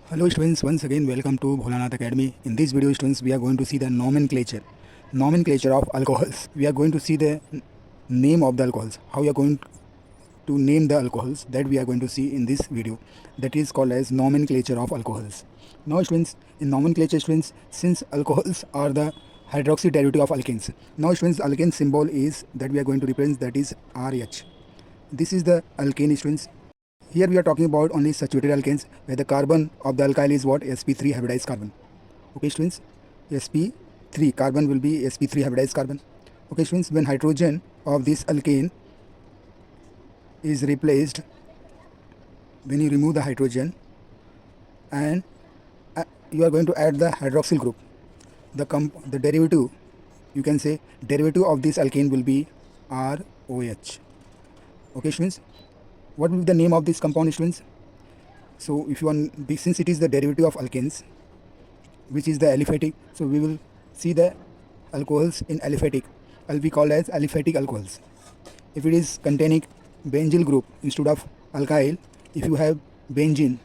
Hello students, once again welcome to Bholanath Academy. In this video students, we are going to see the nomenclature of alcohols. We are going to see the name of the alcohols, how you are going to name the alcohols, that we are going to see in this video. That is called as nomenclature of alcohols. Now students, in nomenclature students, since alcohols are the hydroxy derivative of alkanes. Now students, alkane symbol is that we are going to represent, that is RH. This is the alkane students. Here we are talking about only saturated alkanes where the carbon of the alkyl is what? sp3 hybridized carbon. Okay students, sp3 carbon will be sp3 hybridized carbon. Okay students, when hydrogen of this alkane is replaced, when you remove the hydrogen and you are going to add the hydroxyl group, the derivative, you can say derivative of this alkane will be ROH. Okay students, what will be the name of this compound students? So if you want, since it is the derivative of alkanes, which is the aliphatic, so we will see the alcohols in aliphatic will be called as aliphatic alcohols. If it is containing benzyl group instead of alkyl, if you have benzene,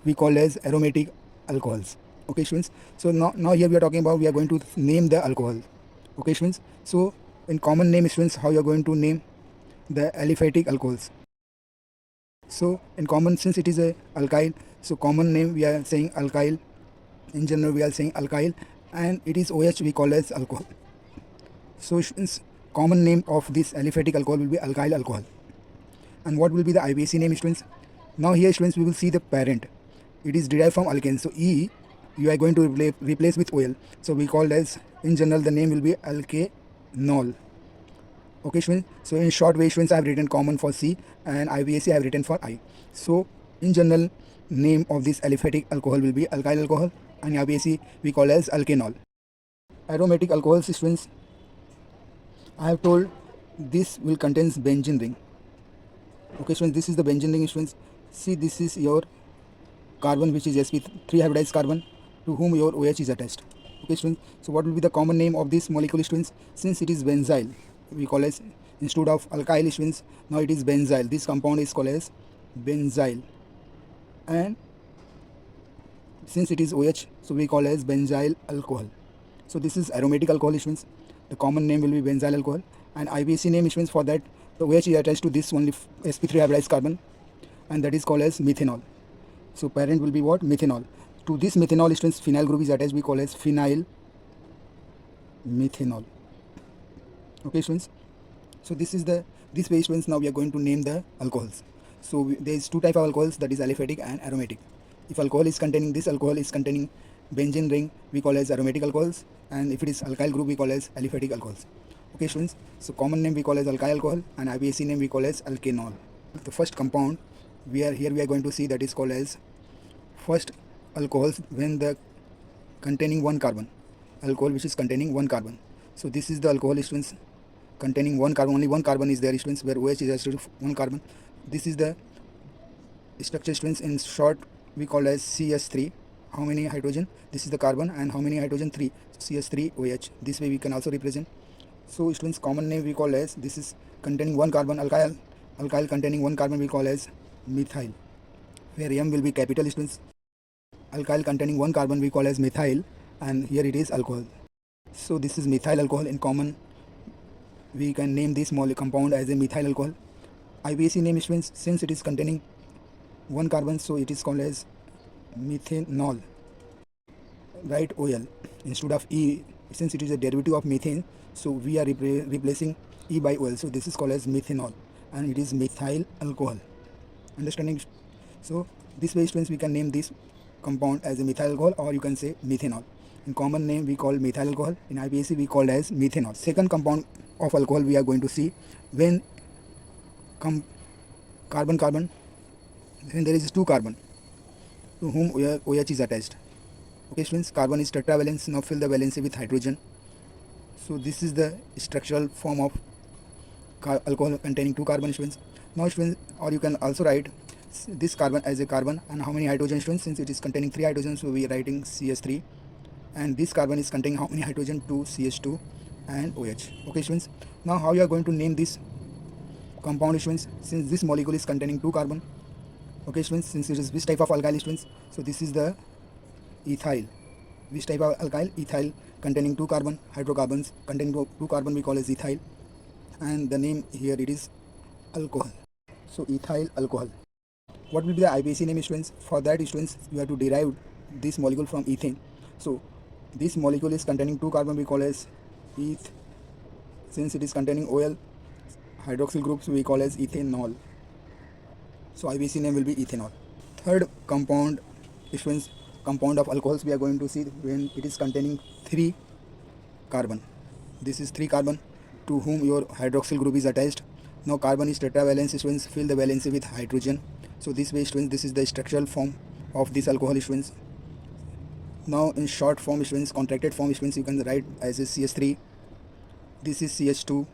we call as aromatic alcohols. Okay students, so now here we are talking about, we are going to name the alcohol. Okay students, so in common name students, how you are going to name the aliphatic alcohols? So in common, since it is a alkyl, so common name we are saying alkyl. In general we are saying alkyl, and it is OH we call as alcohol. So since common name of this aliphatic alcohol will be alkyl alcohol. And what will be the IUPAC name students? Now here students we will see the parent. It is derived from alkane. So E you are going to replace with OL. So we call as, in general the name will be alkanol. Okay students, so in short way students I have written common for C and IUPAC I have written for I. So in general name of this aliphatic alcohol will be alkyl alcohol, and IUPAC we call as alkanol. Aromatic alcohols students, I have told this will contains benzene ring. Okay students, this is the benzene ring students. See, this is your carbon which is sp3 hybridized carbon to whom your OH is attached. Okay students, so what will be the common name of this molecule students? Since it is benzyl, we call as, instead of alkyl students, now it is benzyl. This compound is called as benzyl, and since it is OH, so we call as benzyl alcohol. So this is aromatic alcohol students. The common name will be benzyl alcohol, and IUPAC name students, for that the OH is attached to this only sp3 hybridized carbon, and that is called as methanol. So parent will be what? Methanol. To this methanol students, phenyl group is attached, we call as phenyl methanol. Okay students, so this way students, now we are going to name the alcohols. So there is two type of alcohols, that is aliphatic and aromatic. If alcohol is containing, this alcohol is containing benzene ring, we call as aromatic alcohols, and if it is alkyl group we call as aliphatic alcohols. Okay students, so common name we call as alkyl alcohol, and IUPAC name we call as alkanol. The first compound we are going to see, that is called as first alcohols when the containing one carbon, alcohol which is containing one carbon. So this is the alcohol students containing one carbon, only one carbon is there students, where OH is attached to one carbon. This is the structure students, in short we call as CS3. How many hydrogen? This is the carbon, and how many hydrogen? 3. So CS3OH. This way we can also represent. So students, common name we call as, this is containing one carbon, alkyl containing one carbon we call as methyl, where M will be capital students. Alkyl containing one carbon we call as methyl, and here it is alcohol. So this is methyl alcohol. In common we can name this compound as a methyl alcohol. IUPAC name students, since it is containing one carbon, so it is called as methanol. Write OL instead of E, since it is a derivative of methane, so we are replacing E by OL. So this is called as methanol, and it is methyl alcohol. Understanding? So this way students we can name this compound as a methyl alcohol, or you can say methanol. In common name we call methyl alcohol, in IUPAC we called as methanol. Second compound of alcohol we are going to see, when carbon, when there is two carbon to whom OH is attached. Okay students, carbon is tetravalence. Now fill the valency with hydrogen. So this is the structural form of alcohol containing two carbon students. Now students, or you can also write this carbon as a carbon, and how many hydrogen students? Since it is containing 3 hydrogens, so we are writing CS3, and this carbon is containing how many hydrogen? 2, CH2 and OH. Okay students, now how you are going to name this compound students? Since this molecule is containing 2 carbon, Okay students, since it is which type of alkyl students, so this is the ethyl. Which type of alkyl? Ethyl, containing 2 carbon, hydrocarbons containing 2 carbon we call as ethyl, and the name here it is alcohol. So ethyl alcohol. What will be the IUPAC name students? For that students, you have to derive this molecule from ethane. So this molecule is containing 2 carbon we call as eth. Since it is containing OL, hydroxyl groups we call as ethanol. So IUPAC name will be ethanol. Third compound students, compound of alcohols we are going to see when it is containing 3 carbon. This is 3 carbon to whom your hydroxyl group is attached. Now carbon is tetravalent students, fill the valency with hydrogen. So this way students, this is the structural form of this alcohol students. Now in short form students, contracted form students, you can write as a CH3. This is CH2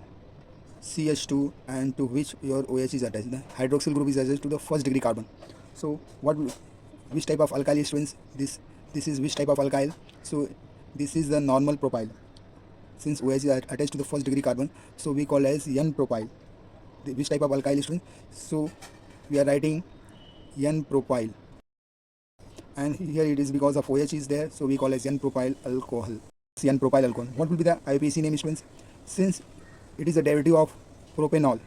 and to which your OH is attached. The hydroxyl group is attached to the first degree carbon. So which type of alkyl students? This is which type of alkyl? So this is the normal propyl. Since OH is attached to the first degree carbon, so we call as N-propyl. Which type of alkyl students? So we are writing N-propyl, and here it is because of OH is there, so we call as N-propyl alcohol. N-propyl alcohol. What will be the IUPAC name students? Since it is a derivative of propanol.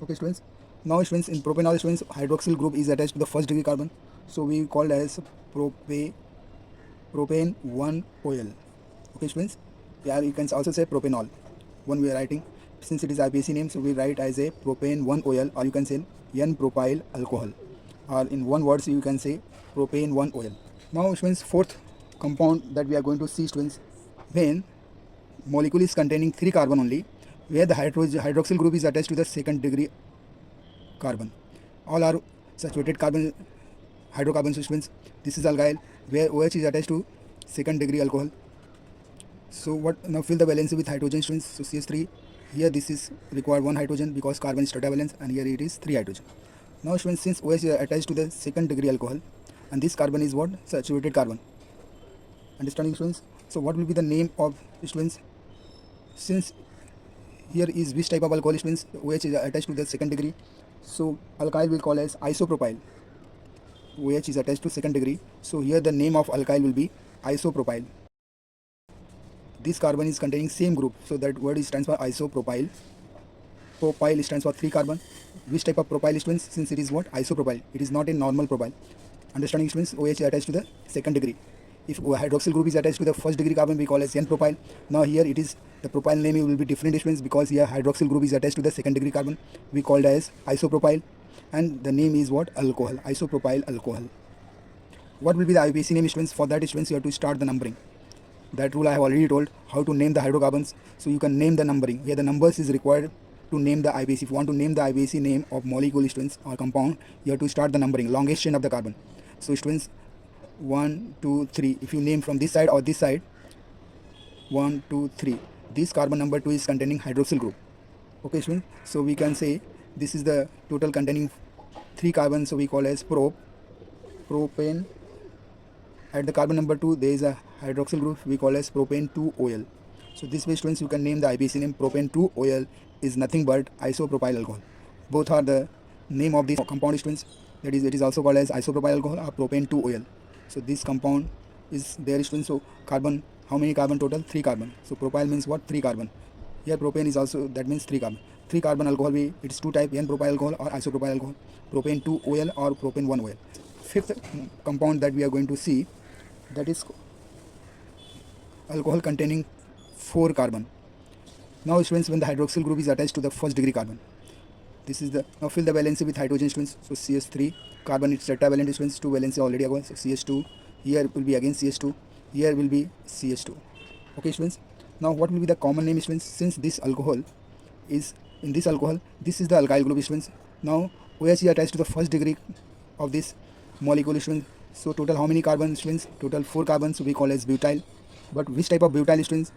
Okay students. Now students, in propanol students, hydroxyl group is attached to the first degree carbon, so we call as propane 1 OL. Okay students. Yeah, you can also say propanol when we are writing. Since it is IUPAC name, so we write as a propane 1 OL, or you can say N-propyl alcohol, or in one word you can say propane 1 OL. Now students, fourth compound that we are going to see students, when molecule is containing 3 carbon only, where the hydroxyl group is attached to the second degree carbon. All are saturated carbon hydrocarbons students. This is alkyl, where OH is attached to second degree alcohol. So what, now fill the valency with hydrogen students. So CH3, here this is required 1 hydrogen because carbon is tetravalent, and here it is 3 hydrogen. Now students, since OH is attached to the second degree alcohol, and this carbon is what? Saturated carbon. Understanding students? So what will be the name of students? Since here is which type of alcohol students? OH is attached to the second degree, so alkyl will call as isopropyl. OH is attached to second degree, so here the name of alkyl will be isopropyl. This carbon is containing same group, so that word stands for isopropyl. Propyl stands for 3 carbon. Which type of propyl students? Since it is what? Isopropyl. It is not a normal propyl. Understanding students? OH is attached to the second degree. If hydroxyl group is attached to the first degree carbon, we call as N-propyl. Now here it is, the propyl name will be different students, because here hydroxyl group is attached to the second degree carbon. We called as isopropyl, and the name is what? Alcohol. Isopropyl alcohol. What will be the IUPAC name students? For that students, you have to start the numbering. That rule I have already told, how to name the hydrocarbons. So you can name the numbering. Here the numbers is required to name the IUPAC. If you want to name the IUPAC name of molecule students or compound, you have to start the numbering, longest chain of the carbon. So students, 1, 2, 3. If you name from this side or this side, 1, 2, 3. This carbon number 2 is containing hydroxyl group. Okay students. So we can say this is the total containing 3 carbons. So we call as propane. At the carbon number 2, there is a hydroxyl group, we call as propane 2 OL. So this way students, you can name the IUPAC name. Propane 2 OL is nothing but isopropyl alcohol. Both are the name of this compound students. That is, it is also called as isopropyl alcohol or propane 2 OL. So this compound is there students. So carbon, how many carbon total? 3 carbon. So propyl means what? 3 carbon. Here propane is also, that means 3 carbon. 3 carbon alcohol, it's 2 type, N-propyl alcohol or isopropyl alcohol, propane 2 OL or propane 1 OL. Fifth compound that we are going to see, that is alcohol containing 4 carbon. Now students, when the hydroxyl group is attached to the first degree carbon, this is the, now fill the valency with hydrogen students. So CH3, carbon is tetravalent students, 2 valency already ago. So CH2, here will be again CH2, here will be CH2. Okay students. Now what will be the common name students? Since this alcohol is, in this alcohol, this is the alkyl group students. Now OH is attached to the first degree of this molecule students. So total how many carbons students? Total 4 carbons, so we call as butyl. But which type of butyl students?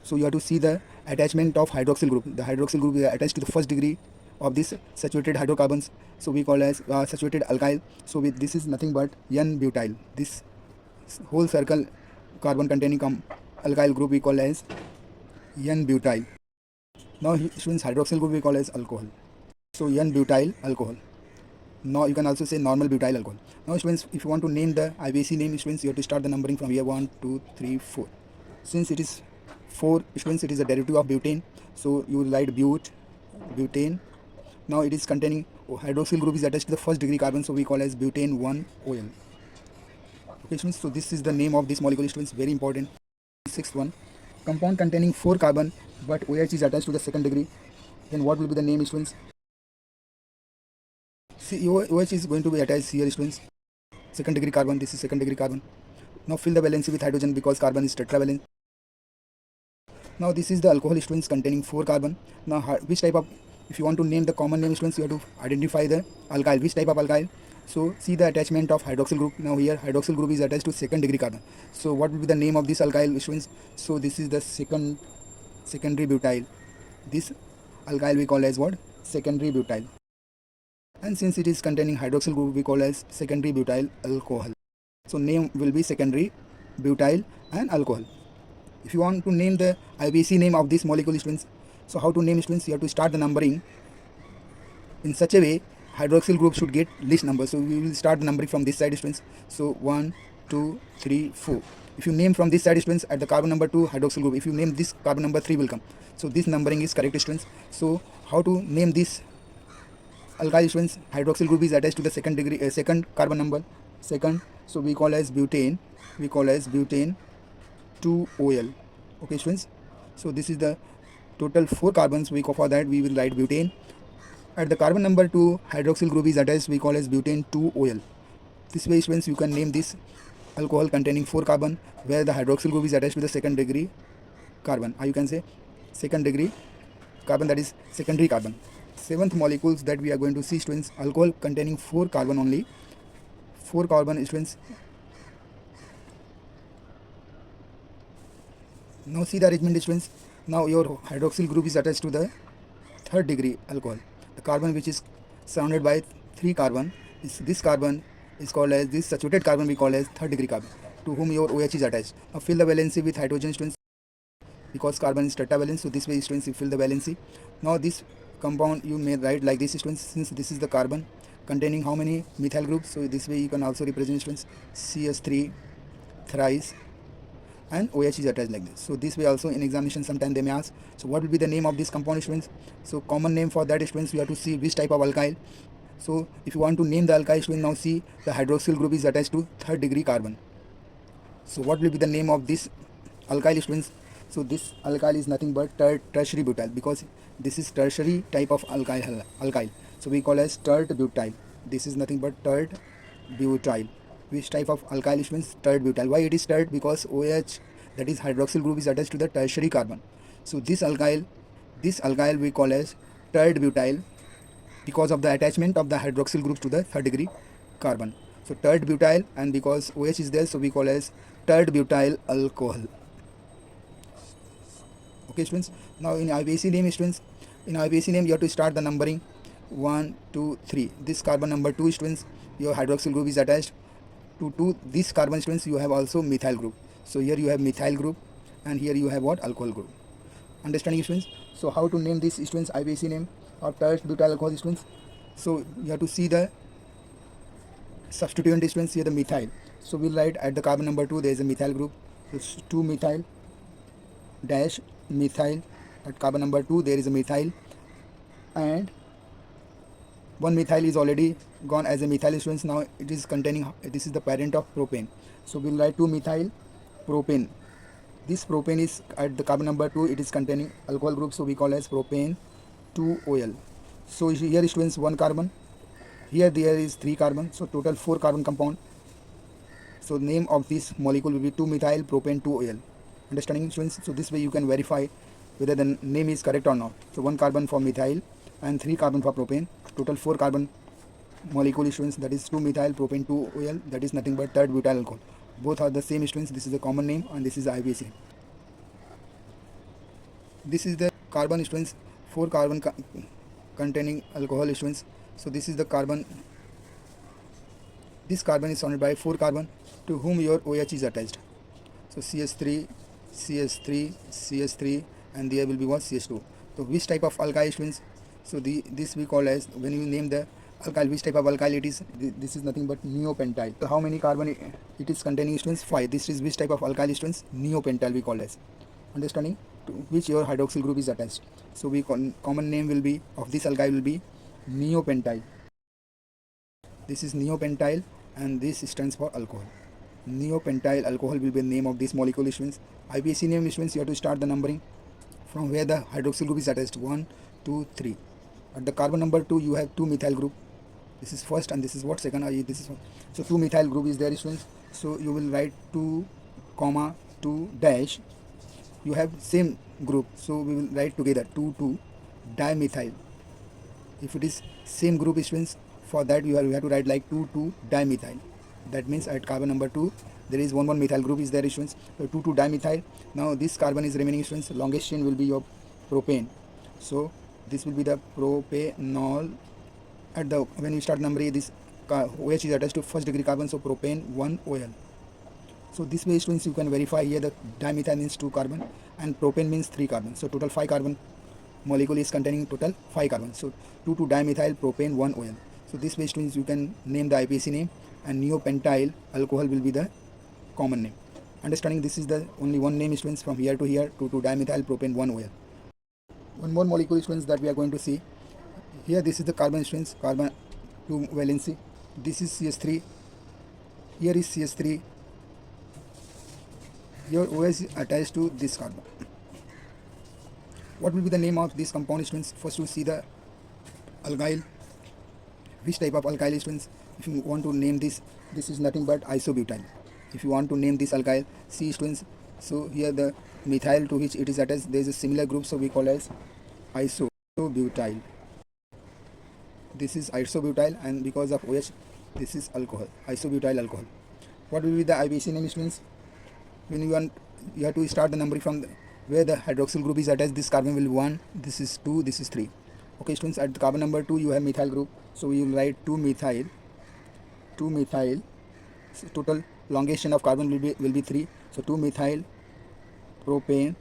So you have to see the attachment of hydroxyl group. The hydroxyl group is attached to the first degree of this saturated hydrocarbons, so we call as saturated alkyl. So this is nothing but N-butyl. This whole circle carbon containing alkyl group we call as N-butyl. Now students, hydroxyl group we call as alcohol. So N-butyl alcohol. Now you can also say normal butyl alcohol. Now students, if you want to name the IUPAC name, students, you have to start the numbering from here 1 2 3 4. Since it is 4, students, it is a derivative of butane, so you will write butane. Now it is containing hydroxyl group is attached to the first degree carbon, so we call as butane 1 OL. Okay students, so this is the name of this molecule, students, very important. Sixth one, compound containing 4 carbon but OH is attached to the second degree, then what will be the name, students? See, OH is going to be attached here, students. Second degree carbon, this is second degree carbon. Now fill the valency with hydrogen because carbon is tetravalent. Now this is the alcohol, students, containing 4 carbon. Now which type of, if you want to name the common name, students, you have to identify the alkyl, which type of alkyl. So see the attachment of hydroxyl group. Now here hydroxyl group is attached to second degree carbon. So what will be the name of this alkyl, students? So this is the secondary butyl. This alkyl we call as what? Secondary butyl. And since it is containing hydroxyl group, we call as secondary butyl alcohol. So name will be secondary butyl and alcohol. If you want to name the IUPAC name of this molecule, students, so how to name, students? You have to start the numbering in such a way hydroxyl group should get least number. So we will start the numbering from this side, students. So 1 2 3 4. If you name from this side, students, at the carbon number 2 hydroxyl group, if you name this, carbon number 3 will come. So this numbering is correct, students. So how to name this alkyl, students? Hydroxyl group is attached to the second degree second carbon number second, so we call as butane 2 OL. Okay students, so this is the total 4 carbons. We for that we will write butane. At the carbon number 2 hydroxyl group is attached, we call as butane 2 OL. This way, students, you can name this alcohol containing 4 carbon where the hydroxyl group is attached to the second degree carbon, or you can say second degree carbon, that is secondary carbon. Seventh molecules that we are going to see, students, alcohol containing 4 carbon only. 4 carbon, students. Now see the arrangement, students. Now your hydroxyl group is attached to the third degree alcohol. The carbon which is surrounded by 3 carbon, this carbon is called as, this saturated carbon we call as third degree carbon, to whom your OH is attached. Now fill the valency with hydrogen, students, because carbon is tetravalent. So this way, students, you fill the valency. Now this compound you may write like this, students, since this is the carbon containing how many methyl groups. So this way you can also represent, students, CH3 thrice and OH is attached like this. So this way also in examination sometime they may ask, so what will be the name of this compound, students? So common name for that, students, you have to see which type of alkyl. So if you want to name the alkyl, students, now see the hydroxyl group is attached to third degree carbon. So what will be the name of this alkyl, students? So this alkyl is nothing but tertiary butyl, because this is tertiary type of alkyl. So we call as tert butyl. This is nothing but tert butyl. Which type of alkyl, students? Tert butyl. Why it is tert? Because OH, that is hydroxyl group, is attached to the tertiary carbon. So this alkyl we call as tert butyl because of the attachment of the hydroxyl groups to the third degree carbon. So tert butyl, and because OH is there, so we call as tert butyl alcohol. Okay students, now in IUPAC name, students, in IUPAC name you have to start the numbering 1 2 3. This carbon number 2, students, your hydroxyl group is attached to this carbon, students. You have also methyl group. So here you have methyl group and here you have what? Alcohol group. Understanding, students? So how to name this, students, IUPAC name of tert butyl alcohol, students? So you have to see the substituent, students, here the methyl. So we'll write at the carbon number 2 there is a methyl group. It's 2 methyl dash methyl. At carbon number 2 there is a methyl, and one methyl is already gone as a methyl, students. Now it is containing, this is the parent of propane. So we'll write 2 methyl propane. This propane is at the carbon number 2, it is containing alcohol group, so we call as propane 2 OL. So here, students, 1 carbon, here there is 3 carbon, so total 4 carbon compound. So name of this molecule will be 2 methyl propane 2 OL. Understanding, students? So this way you can verify whether the name is correct or not. So 1 carbon for methyl and 3 carbon for propane, total 4 carbon molecule, students, that is 2 methyl propane 2 OL, that is nothing but tert butyl alcohol. Both are the same, students. This is the common name and this is the IUPAC name. This is the carbon, students, 4 carbon containing alcohol, students. So this is the carbon, this carbon is surrounded by 4 carbon to whom your OH is attached. So CH3 CH3 CH3 and there will be what? CH2. So which type of alkyl, students? So this we call as, when you name the Alkyl, which type of alkyl it is? This is nothing but neopentyl. So how many carbon it is containing, students? 5. This is which type of alkyl, students? Neopentyl we call as. Understanding? To which your hydroxyl group is attached. So we common name will be of this alkyl will be neopentyl. This is neopentyl and this stands for alcohol. Neopentyl alcohol will be the name of this molecule, students. IUPAC name, students, you have to start the numbering from where the hydroxyl group is attached. 1, 2, 3. At the carbon number 2 you have 2 methyl group. This is first and this is what second. This is one. So 2 methyl group is there, students. So you will write 2 comma 2 dash. You have same group, so we will write together 2 dimethyl. If it is same group, students, for that you have to write like 2 dimethyl. That means at carbon number 2 there is 1 methyl group is there, students. So 2 dimethyl. Now this carbon is remaining, students. Longest chain will be your propane. So this will be the propanol. At the when you start numbering, this OH is attached to first degree carbon, so propane 1 OL. So this way, students, you can verify here that dimethyl means 2 carbon and propane means 3 carbon. So total 5 carbon molecule is containing total 5 carbon. So 2 dimethyl propane 1 OL. So this way, students, you can name the IUPAC name and neopentyl alcohol will be the common name. Understanding? This is the only one name, students, from here to here. 2 dimethyl propane 1 OL. One more molecule, students, that we are going to see. Here this is the carbon, students, carbon 2 valency. This is CH3. Here is CH3. Your OH is attached to this carbon. What will be the name of this compound, students? First we see the alkyl. Which type of alkyl, students? If you want to name this is nothing but isobutyl. If you want to name this alkyl, see, students, so here the methyl to which it is attached, there is a similar group, so we call as isobutyl. This is isobutyl, and because of OH, this is alcohol, isobutyl alcohol. What will be the IUPAC name, students? When you have to start the numbering from where the hydroxyl group is attached. This carbon will be 1, this is 2, this is 3. Okay, students, at the carbon number 2 you have methyl group, so we will write 2 methyl. So total longest chain of carbon will be 3. So 2 methyl propane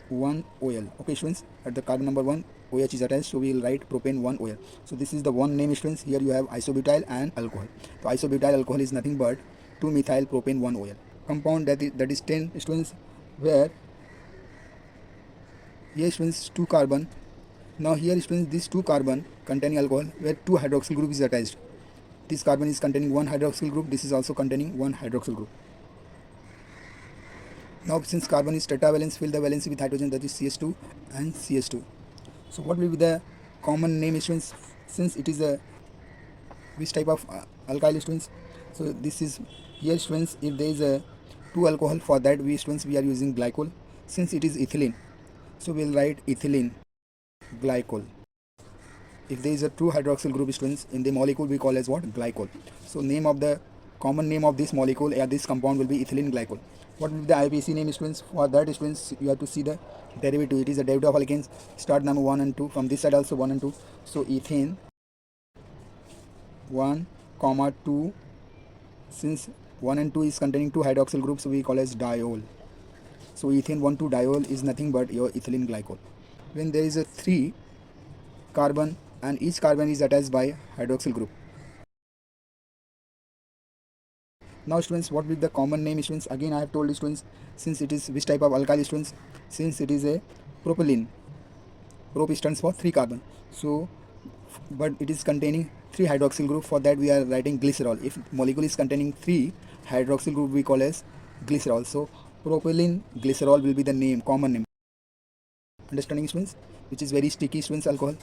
1 OL. Okay, students, at the carbon number 1 OH is attached, so we will write propane 1 OL. So this is the one name, students. Here you have isobutyl and alcohol. So isobutyl alcohol is nothing but 2 methyl propane 1 OL. Compound that is 10, students, where here, students, 2 carbon. Now here, students, this 2 carbon containing alcohol where 2 hydroxyl group is attached. This carbon is containing 1 hydroxyl group, this is also containing 1 hydroxyl group. Now since carbon is tetravalence, fill the valency with hydrogen, that is CH2 and CH2. So what will be the common name, students, since it is a which type of alkyl, students? So this is here, students, if there is a 2 alcohol, for that we, students, we are using glycol. Since it is ethylene, so we will write ethylene glycol. If there is a 2 hydroxyl group, students, in the molecule we call as what? Glycol. So name of the common name of this molecule or this compound will be ethylene glycol. What will be the IUPAC name, students? For that, students, you have to see the derivative. It is a derivative of alkanes. Start number 1 and 2. From this side also 1 and 2. So ethane 1, 2. Since 1 and 2 is containing 2 hydroxyl groups, so we call as diol. So ethane 1,2 diol is nothing but your ethylene glycol. When there is a 3 carbon and each carbon is attached by hydroxyl group. Now, students, what will be the common name, students? Again, I have told you, students, since it is which type of alkyl, students? Since it is a propylene. Prop stands for 3 carbon. So, but it is containing 3 hydroxyl group. For that, we are writing glycerol. If molecule is containing 3 hydroxyl group, we call as glycerol. So propylene glycerol will be the name, common name. Understanding, students? Which is very sticky, students, alcohol.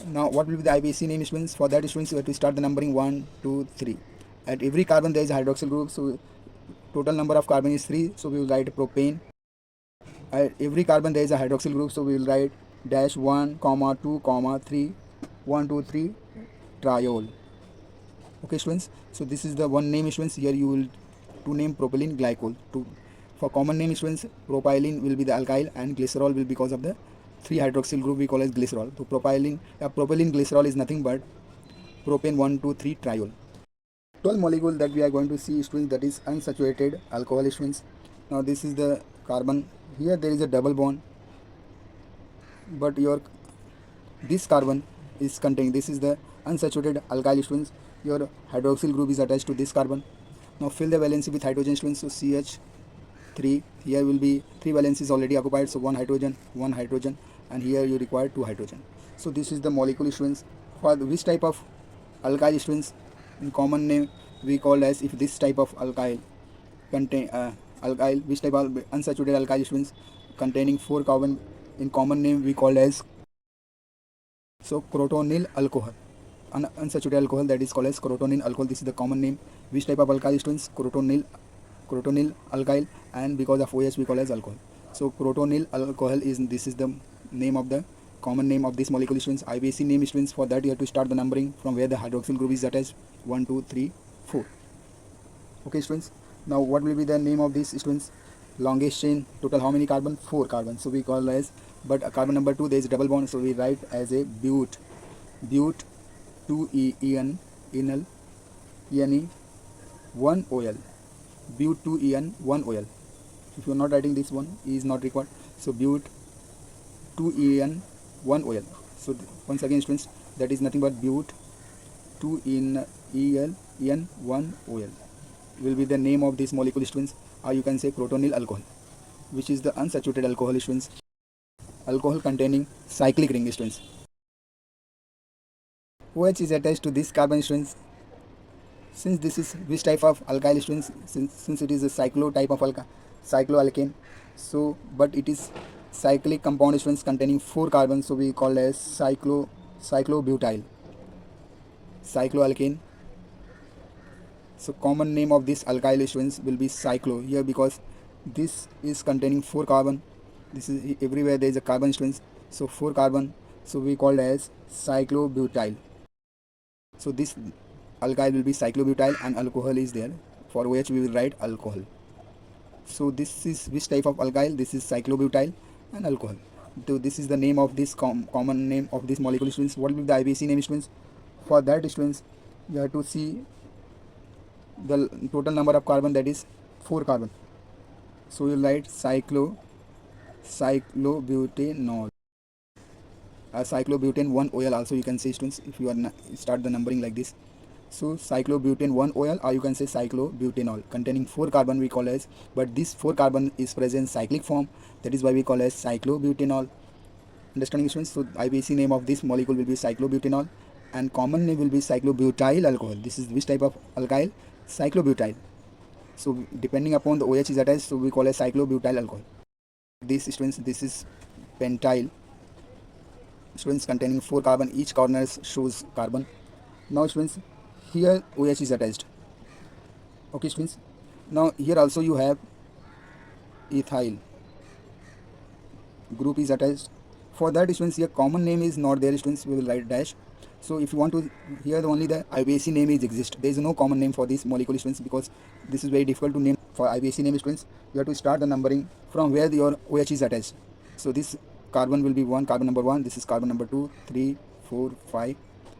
Now, what will be the IUPAC name, students? For that, students, you have to start the numbering 1, 2, 3. At every carbon there is a hydroxyl group, so total number of carbon is 3, so we will write propane. At every carbon there is a hydroxyl group, so we will write dash 1, 2, 3, 1, 2, 3 triol. Okay, students, so this is the one name, students. Here you will to name propylene glycol. For common name, students, propylene will be the alkyl and glycerol will be because of the 3 hydroxyl group we call as glycerol. So propylene glycerol is nothing but propane 1, 2, 3 triol. 12 molecule that we are going to see, students, that is unsaturated alcohol, students. Now this is the carbon. Here there is a double bond, but this carbon is containing, this is the unsaturated alkyl students. Your hydroxyl group is attached to this carbon. Now fill the valency with hydrogen students. So CH3, here will be 3 valencies already occupied, so 1 hydrogen, and here you require 2 hydrogen. So this is the molecule students. For which type of alkyl students, in common name we call as, if this type of alkyl contain alkyl, which type of unsaturated alkyl students containing 4 carbon, in common name we call as, so crotonyl alcohol, unsaturated alcohol, that is called as crotonyl alcohol. This is the common name. Which type of alkyl students? Crotonyl alkyl, and because of OH we call as alcohol. So crotonyl alcohol is, this is the name of the common name of this molecule students. IUPAC name students. For that you have to start the numbering from where the hydroxyl group is attached. 1 2 3 4. Okay students, now what will be the name of these students? Longest chain, total how many carbon? 4 carbon, so we call as, but carbon number 2 there is double bond, so we write as a bute 2 enal 1 OL, bute 2 1 OL. If you are not writing this one, E is not required, so bute 2 1 OL. So once again students, that is nothing but bute 2 1 OL will be the name of this molecule students, or you can say crotonyl alcohol, which is the unsaturated alcohol students, alcohol containing cyclic ring students. OH is attached to this carbon students. Since this is which type of alkyl students, since it is a cyclo type of cycloalkane, so but it is cyclic compound students containing 4 carbons, so we call as cyclobutyl cycloalkane. So common name of this alkyl students will be cyclo here, because this is containing 4 carbon. This is everywhere there is a carbon students, so 4 carbon, so we call as cyclobutyl. So this alkyl will be cyclobutyl, and alcohol is there. For OH we will write alcohol. So this is which type of alkyl? This is cyclobutyl and alcohol. So this is the name of this common name of this molecule students. What will be the IUPAC name students? For that students, you have to see the total number of carbon, that is 4 carbon. So you write cyclobutanol, cyclobutane 1 OL also you can say students, if you are start the numbering like this. So cyclobutane 1 OL, or you can say cyclobutanol, containing 4 carbon we call as, but this 4 carbon is present in cyclic form, that is why we call as cyclobutanol. Understanding students? So IUPAC name of this molecule will be cyclobutanol, and common name will be cyclobutyl alcohol. This is which type of alkyl? Cyclobutyl. So depending upon the OH is attached, so we call as cyclobutyl alcohol. This students, this is pentyl students, containing 4 carbon, each corner shows carbon. Now students, here OH is attached. Okay students, now here also you have ethyl group is attached. For that students, here common name is not there students, we will write dash. So if you want to, here only the IUPAC name is exist. There is no common name for this molecule students, because this is very difficult to name. For IUPAC name students, you have to start the numbering from where your OH is attached. So this carbon will be carbon number 1, this is carbon number 2, 3, 4, 5.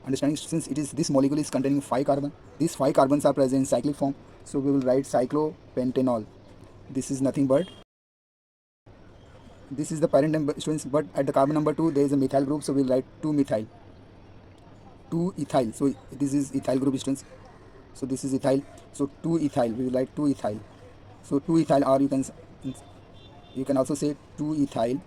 Understanding, since it is this molecule is containing 5 carbon, these 5 carbons are present in cyclic form, so we will write cyclopentanol. This is nothing but, this is the parent number students, but at the carbon number 2 there is a methyl group, so we will write 2-methyl, 2-ethyl. So this is ethyl group students, so this is ethyl, so 2-ethyl, we will write 2-ethyl. So 2-ethyl, or you can also say 2-ethyl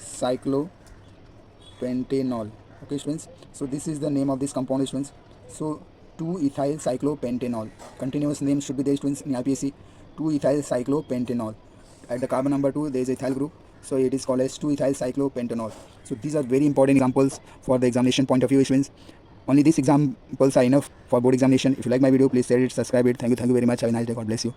cyclopentanol. Okay students, so this is the name of this compound students. So 2-ethyl cyclopentanol, continuous name should be there students in IUPAC, 2-ethyl cyclopentanol. At the carbon number 2 there is ethyl group, so it is called as 2-ethyl cyclopentanol. So these are very important examples for the examination point of view students. Only these examples are enough for board examination. If you like my video, please share it, subscribe it. Thank you very much. Have a nice day. God bless you.